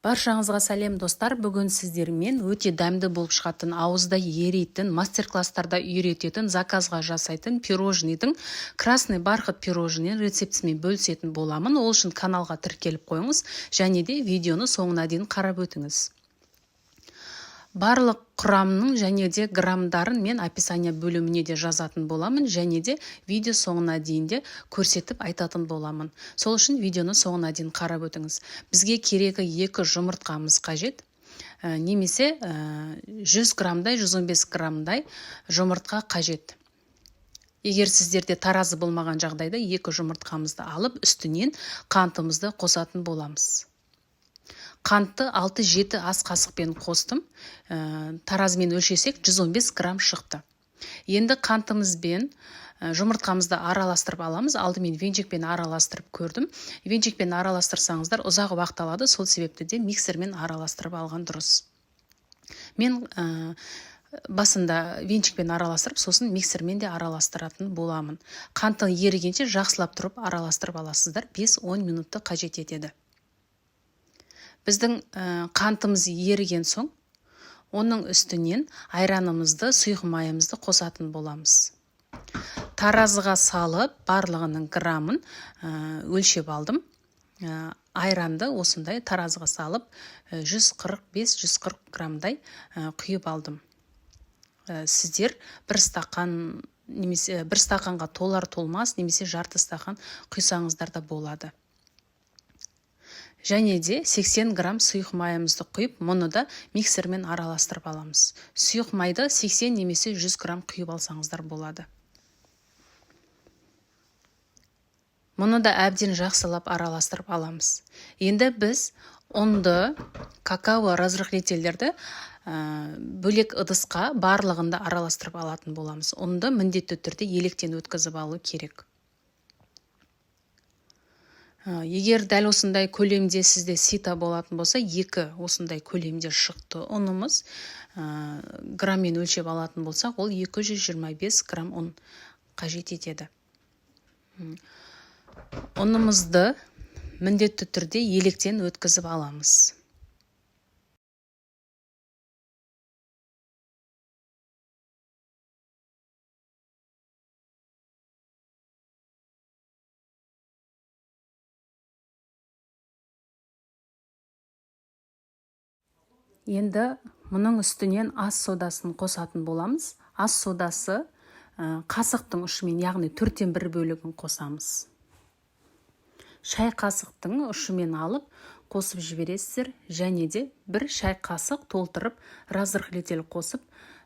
Баршаңызға сәлем достар, бүгін сіздермен өте дәмді болып шығатын, ауызда ерейтін, мастер-класстарда үйрететін, заказға жасайтын пирожныйдың красный бархат пирожный рецептісімен бөлісетін боламын. Ол үшін каналға тіркеліп қойыңыз және де видеоны соңына дейін қарап өтіңіз. Барлық құрамның және де граммдарын мен описание бөліміне де жазатын боламын және де видео соңына дейін де көрсетіп айтатын боламын. Сол үшін видеоны соңына дейін қарап өтіңіз. Бізге керегі 2 жұмыртқамыз қажет. Немесе 100 граммдай, 115 граммдай жұмыртқа қажет. Егер сіздерде таразы болмаған жағдайда 2 жұмыртқамызды алып, үстінен қантымызды қосатын боламыз. Қантты 6-7 ас қасықпен қостым. Таразымен өлшесек 115 грамм шықты. Енді қантымызбен жұмыртқамызды араластырып аламыз. Алдымен венчикпен араластырып көрдім. Венчикпен араластырсаңыздар ұзақ уақыт алады, сол себепті де миксермен араластырып алған дұрыс. Мен басында венчикпен араластырып, сосын миксермен де араластыратын боламын. Қанты ерігенше жақсылап тұрып араластырып аласыздар. 5-10 минутты қажет етеді. Біздің қантымыз еріген соң, оның үстінен айранымызды, сұйық майымызды қосатын боламыз. Таразыға салып, барлығының граммын өлшеп алдым. Айранды осындай таразыға салып, 145-140 граммдай құйып алдым. Сіздер бір стақанға толар толмас, немесе жарты стақан құйсаңыздар да болады. Және де 80 грамм сұйық майымызды құйып, мұны да миксермен араластырып аламыз. Сұйық майды 80 немесе 100 грамм құйып алсаңыздар болады. Мұны да әбден жақсылап араластырып аламыз. Енді біз ұнды, какао разрыхлителерді бөлек ыдысқа барлығында араластырып алатын боламыз. Ұнды міндетті түрде електен өткізіп алу керек. Егер дәл осындай көлемде сізде сита болатын болса, 2 осындай көлемде шықты ұнымыз граммен өлшеп алатын болсақ, ол 225 грамм ұн қажет етеді. Ұнымызды міндетті түрде електен өткізіп аламыз. Енді мұның үстінен ас содасын қосатын боламыз. Ас содасы қасықтың ұшымен, яғни 4-тен 1 бөлігін қосамыз. Шай қасықтың ұшымен алып, қосып жібересіздер, және де 1 шай қасық толтырып, разрыхлитель қосып,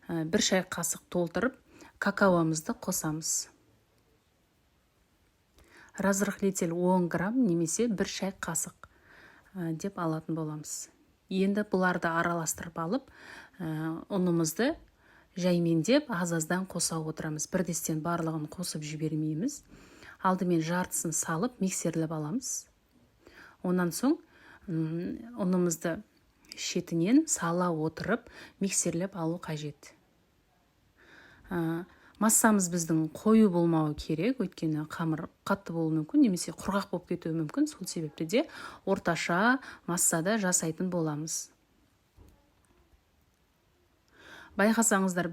1 шай қасық толтырып, какаомызды қосамыз. Разрыхлитель 10 грамм немесе 1 шай қасық деп алатын боламыз. Енді бұларды араластырып алып, ұнымызды жәймендеп аз-аздан қоса отырамыз. Бірдестен барлығын қосып жібермейміз. Алдымен жартысын салып, миксерлеп аламыз. Онан соң ұнымызды шетінен сала отырып, миксерлеп алу қажет. Массамыз біздің қою болмауы керек, өйткені қамыр қатты болуы мүмкін, немесе құрғақ болып кетуі мүмкін. Сол себепті де орташа массада жасайтын боламыз. Байқасаңыздар,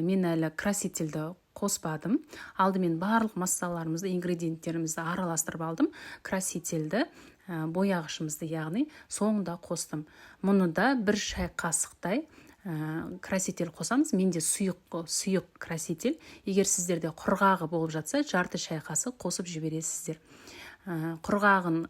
мен әлі красительді қоспадым. Алдымен барлық массаларымызды, ингредиенттерімізді араластырып алдым. Красительді, бояғышымызды, яғни соңында қостым. Мұны да 1 шай қасықтай краситель қосамыз. Менде сұйық краситель. Егер сіздерде құрғағы болып жатса, жарты шай қасық қосып жібересіздер. Құрғағын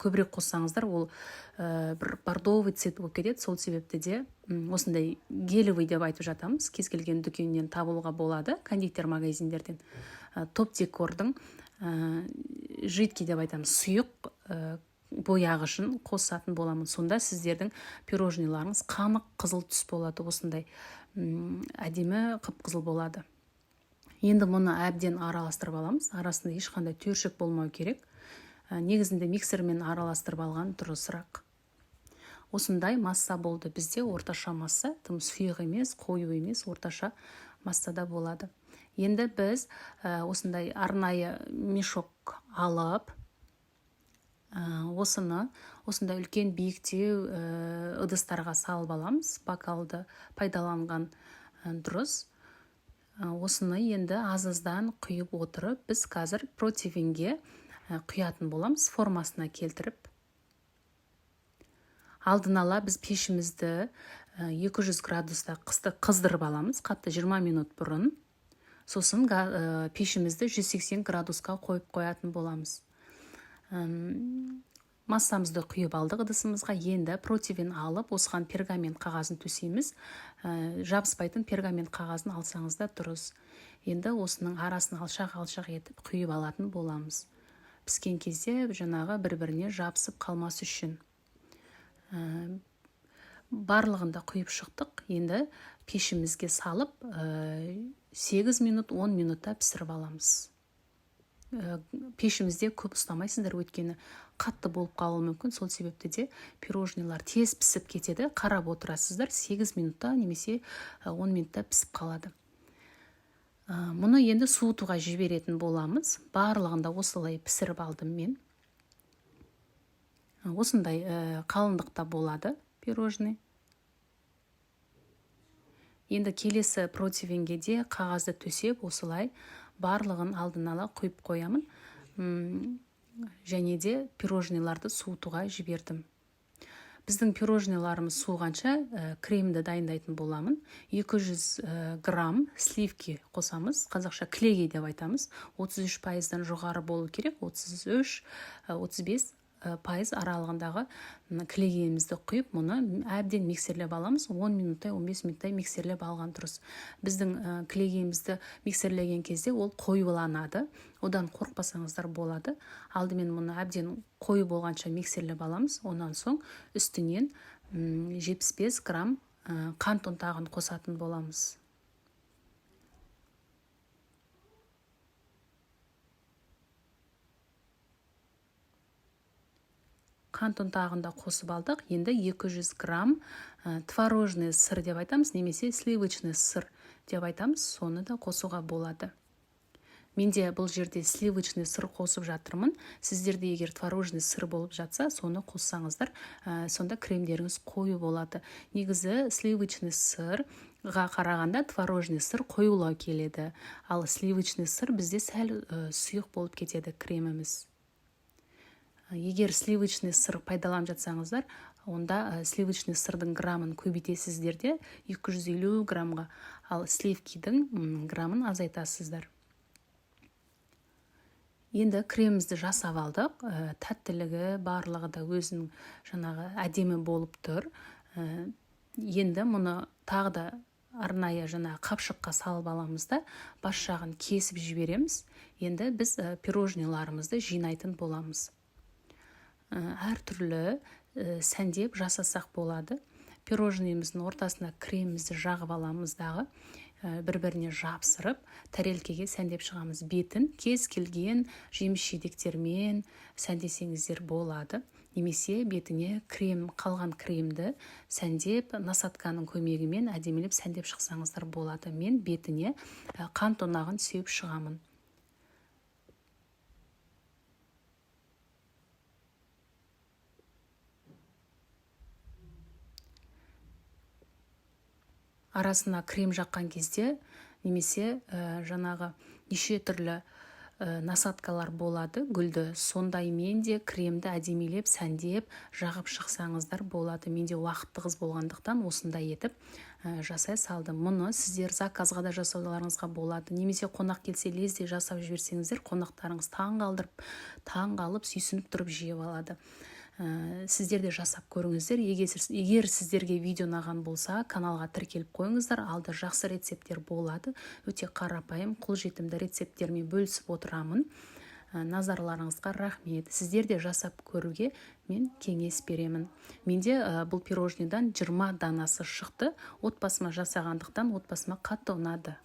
көбірек қоссаңыздар, ол бір бордовый цвет болып кетеді. Сол себепті де осындай гелевый деп айтып жатамыз. Кез келген дүкеннен табылуға болады, кондитер магазиндерден. Топ декордың жидкий деп айтамыз, сұйық бояғышын қосатын боламын. Сонда сіздердің пирожныйларыңыз қамық қызыл түс болады, осындай әдемі қып-қызыл болады. Енді мұны әбден араластырып аламыз. Арасында ешқандай түршік болмау керек. Негізінде миксермен араластырып алған дұрысырақ. Осындай масса болды бізде, орташа масса, тым сұйық емес, қою емес, орташа массада болады. Енді біз осындай арнайы мешок алып, осыны осындай үлкен биіктеу ыдыстарға салып аламыз. Бокалды пайдаланған дұрыс. Осыны енді азыздан құйып отырып, біз қазір противенге құятын боламыз, формасына келтіріп. Алдын ала біз пешімізді 200 градуста қыздырып аламыз, қатты 20 минут бұрын. Сосын пешімізді 180 градусқа қойып қоятын боламыз. Массамызды құйып алдық ыдысымызға. Енді противен алып, осыған пергамент қағазын төсейміз. Жабыспайтын пергамент қағазын алсаңыз да дұрыс. Енді осының арасын алшақ етіп құйып алатын боламыз. Піскен кезде жаңағы бір-біріне жабысып қалмас үшін. Барлығында құйып шықтық. Енді пешімізге салып 8 минут, 10 минутта пісіріп аламыз. Пешімізде көп ұстамайсыздар, өйткені қатты болып қалуы мүмкін. Сол себепті де пирожныйлар тез пісіп кетеді. Қарап отырасыздар, 8 минутта немесе 10 минутта пісіп қалады. Мұны енді суытуға жіберетін боламыз. Барлығында осылай пісіріп алдым мен. Осындай қалыңдықта болады пирожный. Енді келесі противенге де қағазды төсеп, осылай барлығын алдын ала құйып қоямын. Және де пирожныйларды суытуға жібердім. Біздің пирожныйларымыз суығанша кремді дайындайтын боламын. 200 грамм сливки қосамыз. Қазақша клегей деп айтамыз. 33%-дан жоғары болу керек. 33-35% аралығындағы клегейімізді құйып, мұны әбден миксерлеп аламыз. 10 минуттай, 15 минуттай миксерлеп алған дұрыс. Біздің клегейімізді миксерлеген кезде ол қоюланады. Одан қорықпасаңыздар болады. Алдымен мұны әбден қою болғанша миксерлеп аламыз. Онан соң үстінен 75 грамм қант ұнтағын қосатын боламыз. Қант ұнтағында қосып алдық. Енді 200 грамм творожный сыр деп айтамыз, немесе сливочный сыр деп айтамыз. Соны да қосуға болады. Менде бұл жерде сливочный сыр қосып жатырмын. Сіздерде егер творожный сыр болып жатса, соны қоссаңыздар, сонда кремдеріңіз қою болады. Негізі сливочный сырға қарағанда творожный сыр қоюлау келеді. Ал сливочный сыр бізде сәл сұйық болып кетеді креміміз. Егер сливочный сыр пайдаланып жатсаңыздар, онда сливочный сырдың граммын көбейтесіздер де 250 граммға, ал сливкидің граммын азайтасыздар. Енді кремімізді жасап алдық. Тәттілігі барлығы да өзінің жаңағы әдемі болып тұр. Енді мұны тағы да арнайы қапшыққа салып аламыз да, бас жағын кесіп жібереміз. Енді біз пирожныйларымызды жинайтын боламыз. Әр түрлі сәндеп жасасақ болады. Пирожныйымыздың ортасына кремімізді жағып аламыз дағы, бір-біріне жапсырып, тәрелкеге сәндеп шығамыз. Бетін кез келген жеміс-жидектермен сәндесеңіздер болады. Немесе бетіне қалған кремді сәндеп, насатканың көмегімен әдемелеп сәндеп шықсаңыздар болады. Мен бетіне қант ұнағын сеуіп шығамын. Арасына крем жаққан кезде, немесе жаңағы неше түрлі насаткалар болады, гүлді. Сондаймен де кремді әдемелеп, сәндеп, жағып шықсаңыздар болады. Менде уақыттығыз болғандықтан осындай етіп жасай салдым. Мұны сіздер заказға да жасауларыңызға болады. Немесе қонақ келсе лезде жасап жіберсеңіздер, қонақтарыңыз таң қалып, сүйсініп тұрып жеп алады. Сіздерде жасап көріңіздер. Егер сіздерге видео ұнаған болса, каналға тіркеліп қойыңыздар. Алда жақсы рецепттер болады. Өте қарапайым, қолжетімді рецепттермен бөлісіп отырамын. Назарларыңызға рахмет. Сіздерде жасап көруге мен кеңес беремін. Менде бұл пирожныйдан 20 данасы шықты. Отбасыма жасағандықтан отбасыма қатты ұнады.